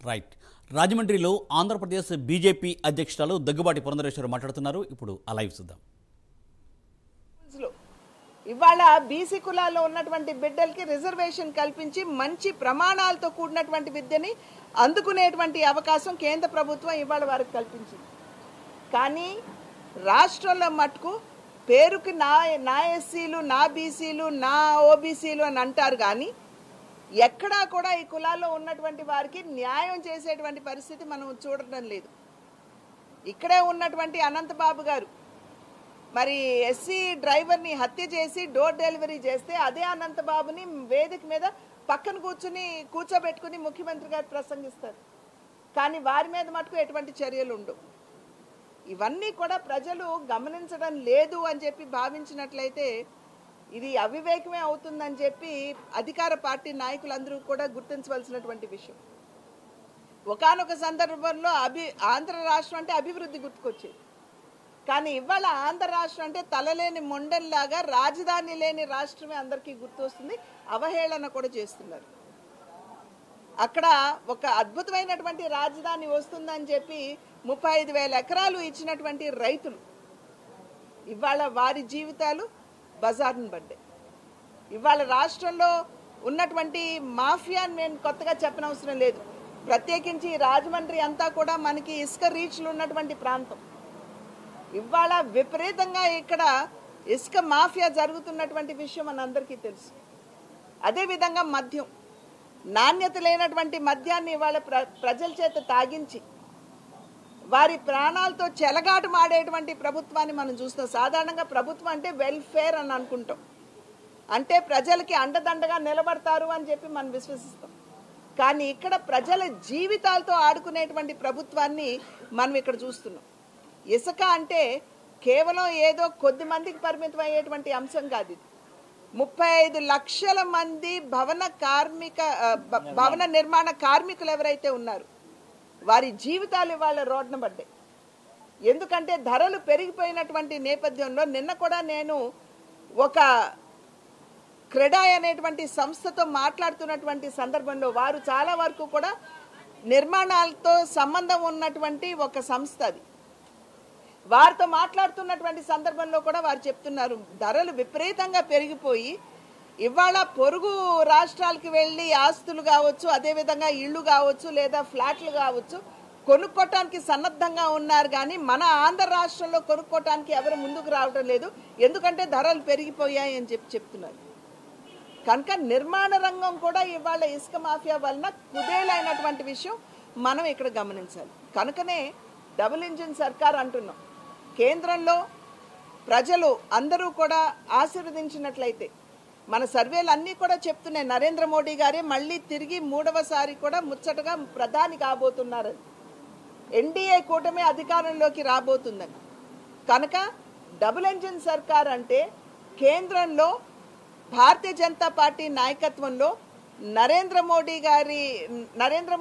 Right. రాజమండ్రిలో Andhra Pradesh BJP అధ్యక్షురాలు దగ్గుబాటి పురంధరేశ్వరి మాట్లాడుతున్నారు. ఇప్పుడు ఆ లైవ్ చూద్దాం. ఇవాళ బీసీ కులాల్లో ఉన్నటువంటి బిడ్డలకి రిజర్వేషన్ కల్పించి మంచి ప్రమాణాలతో కూడినటువంటి విద్యని అందుకునేటువంటి అవకాశం కేంద్ర ప్రభుత్వం ఇవాళ వారికి కల్పించింది. కానీ రాష్ట్రంలో మటుకు పేరుకి నా ఎస్సీలు, నా బీసీలు, నా ఓబీసీలు అని అంటారు. కానీ ఎక్కడా కూడా ఈ కులాల్లో ఉన్నటువంటి వారికి న్యాయం చేసేటువంటి పరిస్థితి మనం చూడడం లేదు. ఇక్కడే ఉన్నటువంటి అనంతబాబు గారు మరి ఎస్సీ డ్రైవర్ని హత్య చేసి డోర్ డెలివరీ చేస్తే అదే అనంతబాబుని వేదిక మీద పక్కన కూర్చోబెట్టుకుని ముఖ్యమంత్రి గారు ప్రసంగిస్తారు. కానీ వారి మీద మటుకు ఎటువంటి చర్యలు ఉండవు. ఇవన్నీ కూడా ప్రజలు గమనించడం లేదు అని చెప్పి భావించినట్లయితే ఇది అవివేకమే అవుతుందని చెప్పి అధికార పార్టీ నాయకులందరూ కూడా గుర్తించవలసినటువంటి విషయం. ఒకానొక సందర్భంలో ఆంధ్ర రాష్ట్రం అంటే అభివృద్ధి గుర్తుకొచ్చేది. కానీ ఇవాళ ఆంధ్ర రాష్ట్రం అంటే తలలేని మొండల్లాగా రాజధాని లేని రాష్ట్రమే అందరికీ గుర్తొస్తుంది. అవహేళన కూడా చేస్తున్నారు. అక్కడ ఒక అద్భుతమైనటువంటి రాజధాని వస్తుందని చెప్పి 35,000 ఎకరాలు ఇచ్చినటువంటి రైతులు ఇవాళ వారి జీవితాలు బజార్ను పడ్డాయి. ఇవాళ రాష్ట్రంలో ఉన్నటువంటి మాఫియాని నేను కొత్తగా చెప్పనవసరం లేదు. ప్రత్యేకించి రాజమండ్రి అంతా కూడా మనకి ఇసుక రీచ్లు ఉన్నటువంటి ప్రాంతం. ఇవాళ విపరీతంగా ఇక్కడ ఇసుక మాఫియా జరుగుతున్నటువంటి విషయం మనందరికీ తెలుసు. అదేవిధంగా మద్యం, నాణ్యత లేనటువంటి మద్యాన్ని ఇవాళ ప్రజల చేత తాగించి వారి ప్రాణాలతో చెలగాటు మాడేటువంటి ప్రభుత్వాన్ని మనం చూస్తాం. సాధారణంగా ప్రభుత్వం అంటే వెల్ఫేర్ అని అనుకుంటాం, అంటే ప్రజలకి అండదండగా నిలబడతారు అని చెప్పి మనం విశ్వసిస్తాం. కానీ ఇక్కడ ప్రజల జీవితాలతో ఆడుకునేటువంటి ప్రభుత్వాన్ని మనం ఇక్కడ చూస్తున్నాం. ఇసుక అంటే కేవలం ఏదో కొద్ది మందికి పరిమితం అయ్యేటువంటి అంశం కాదు. ఇది 35 లక్షల మంది భవన నిర్మాణ కార్మికులు ఎవరైతే ఉన్నారు వారి జీవితాలు ఇవాళ రోడ్డున పడ్డాయి. ఎందుకంటే ధరలు పెరిగిపోయినటువంటి నేపథ్యంలో నిన్న కూడా నేను ఒక క్రెడాయ్ అనేటువంటి సంస్థతో మాట్లాడుతున్నటువంటి సందర్భంలో వారు చాలా వరకు కూడా నిర్మాణాలతో సంబంధం ఉన్నటువంటి ఒక సంస్థ అది. వారితో మాట్లాడుతున్నటువంటి సందర్భంలో కూడా వారు చెప్తున్నారు ధరలు విపరీతంగా పెరిగిపోయి ఇవాళ పొరుగు రాష్ట్రాలకు వెళ్ళి ఆస్తులు కావచ్చు, అదేవిధంగా ఇళ్ళు కావచ్చు, లేదా ఫ్లాట్లు కావచ్చు కొనుక్కోవటానికి సన్నద్ధంగా ఉన్నారు. కానీ మన ఆంధ్ర రాష్ట్రంలో కొనుక్కోవటానికి ఎవరు ముందుకు రావడం లేదు. ఎందుకంటే ధరలు పెరిగిపోయాయి అని చెప్తున్నారు. కనుక నిర్మాణ రంగం కూడా ఇవాళ ఇసుక మాఫియా వలన కుదేలైనటువంటి విషయం మనం ఇక్కడ గమనించాలి. కనుకనే డబుల్ ఇంజిన్ సర్కార్ అంటున్నాం. కేంద్రంలో ప్రజలు అందరూ కూడా ఆశీర్వదించినట్లయితే మన సర్వేలు అన్నీ కూడా చెప్తున్నాయి నరేంద్ర మోడీ గారే మళ్ళీ తిరిగి 3వసారి కూడా ముచ్చటగా ప్రధాని కాబోతున్నారని, ఎన్డీఏ కూటమి అధికారంలోకి రాబోతుందని. కనుక డబుల్ ఇంజిన్ సర్కార్ అంటే కేంద్రంలో భారతీయ జనతా పార్టీ నాయకత్వంలో నరేంద్ర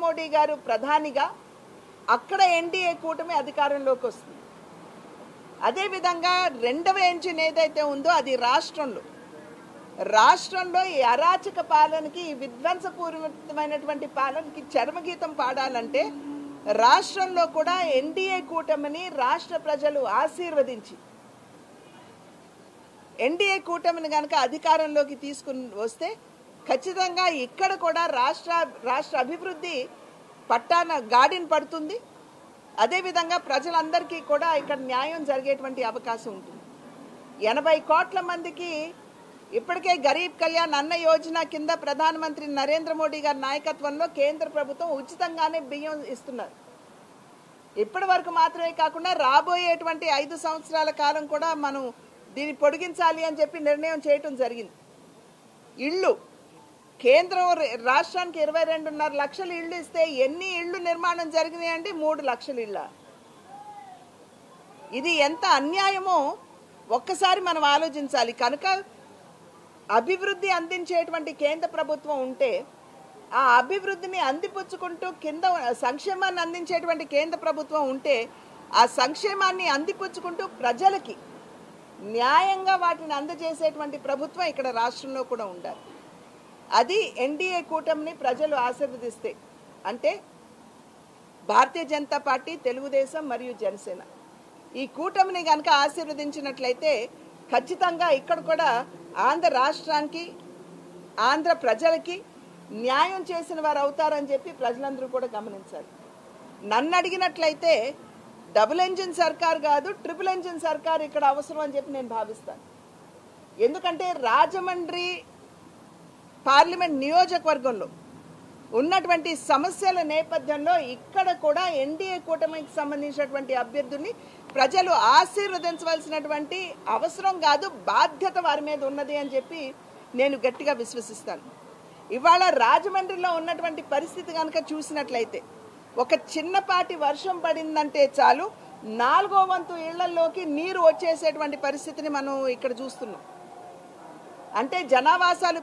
మోడీ గారు ప్రధానిగా అక్కడ ఎన్డీఏ కూటమి అధికారంలోకి వస్తుంది. అదేవిధంగా 2వ ఇంజిన్ ఏదైతే ఉందో అది రాష్ట్రంలో ఈ అరాచక పాలనకి, ఈ విధ్వంసపూరితమైనటువంటి పాలనకి చరమగీతం పాడాలంటే రాష్ట్రంలో కూడా ఎన్డీఏ కూటమిని రాష్ట్ర ప్రజలు ఆశీర్వదించి ఎన్డీఏ కూటమిని కనుక అధికారంలోకి తీసుకుని వస్తే ఖచ్చితంగా ఇక్కడ కూడా రాష్ట్ర అభివృద్ధి పట్టాన గాడిన పడుతుంది. అదేవిధంగా ప్రజలందరికీ కూడా ఇక్కడ న్యాయం జరిగేటువంటి అవకాశం ఉంటుంది. 80 కోట్ల మందికి ఇప్పటికే గరీబ్ కళ్యాణ్ అన్న యోజన కింద ప్రధానమంత్రి నరేంద్ర మోడీ గారి నాయకత్వంలో కేంద్ర ప్రభుత్వం ఉచితంగానే బియ్యం ఇస్తున్నారు. ఇప్పటి వరకు మాత్రమే కాకుండా రాబోయేటువంటి 5 సంవత్సరాల కాలం కూడా మనం దీన్ని పొడిగించాలి అని చెప్పి నిర్ణయం చేయటం జరిగింది. ఇళ్ళు కేంద్రం రాష్ట్రానికి 22.5 లక్షల ఇళ్ళు ఇస్తే ఎన్ని ఇళ్ళు నిర్మాణం జరిగినాయండి? 3 లక్షల ఇళ్ళ. ఇది ఎంత అన్యాయమో ఒక్కసారి మనం ఆలోచించాలి. కనుక అభివృద్ధి అందించేటువంటి కేంద్ర ప్రభుత్వం ఉంటే ఆ అభివృద్ధిని అందిపుచ్చుకుంటూ కింద సంక్షేమాన్ని అందించేటువంటి కేంద్ర ప్రభుత్వం ఉంటే ఆ సంక్షేమాన్ని అందిపుచ్చుకుంటూ ప్రజలకి న్యాయంగా వాటిని అందజేసేటువంటి ప్రభుత్వం ఇక్కడ రాష్ట్రంలో కూడా ఉండాలి. అది ఎన్డీఏ కూటమిని ప్రజలు ఆశీర్వదిస్తే అంటే భారతీయ జనతా పార్టీ, తెలుగుదేశం మరియు జనసేన ఈ కూటమిని కనుక ఆశీర్వదించినట్లయితే ఖచ్చితంగా ఇక్కడ కూడా ఆంధ్ర రాష్ట్రానికి, ఆంధ్ర ప్రజలకి న్యాయం చేసిన వారు అవుతారని చెప్పి ప్రజలందరూ కూడా గమనించాలి. నన్ను అడిగినట్లయితే డబుల్ ఇంజిన్ సర్కార్ కాదు, ట్రిపుల్ ఇంజిన్ సర్కార్ ఇక్కడ అవసరం అని చెప్పి నేను భావిస్తాను. ఎందుకంటే రాజమండ్రి పార్లమెంట్ నియోజకవర్గంలో ఉన్నటువంటి సమస్యల నేపథ్యంలో ఇక్కడ కూడా ఎన్డీఏ కూటమికి సంబంధించినటువంటి అభ్యర్థుల్ని ప్రజలు ఆశీర్వదించవలసినటువంటి అవసరం కాదు, బాధ్యత వారి మీద ఉన్నది అని చెప్పి నేను గట్టిగా విశ్వసిస్తాను. ఇవాళ రాజమండ్రిలో ఉన్నటువంటి పరిస్థితి కనుక చూసినట్లయితే ఒక చిన్నపాటి వర్షం పడిందంటే చాలు 4వ వంతు ఇళ్లలోకి నీరు వచ్చేసేటువంటి పరిస్థితిని మనం ఇక్కడ చూస్తున్నాం. అంటే జనావాసాలు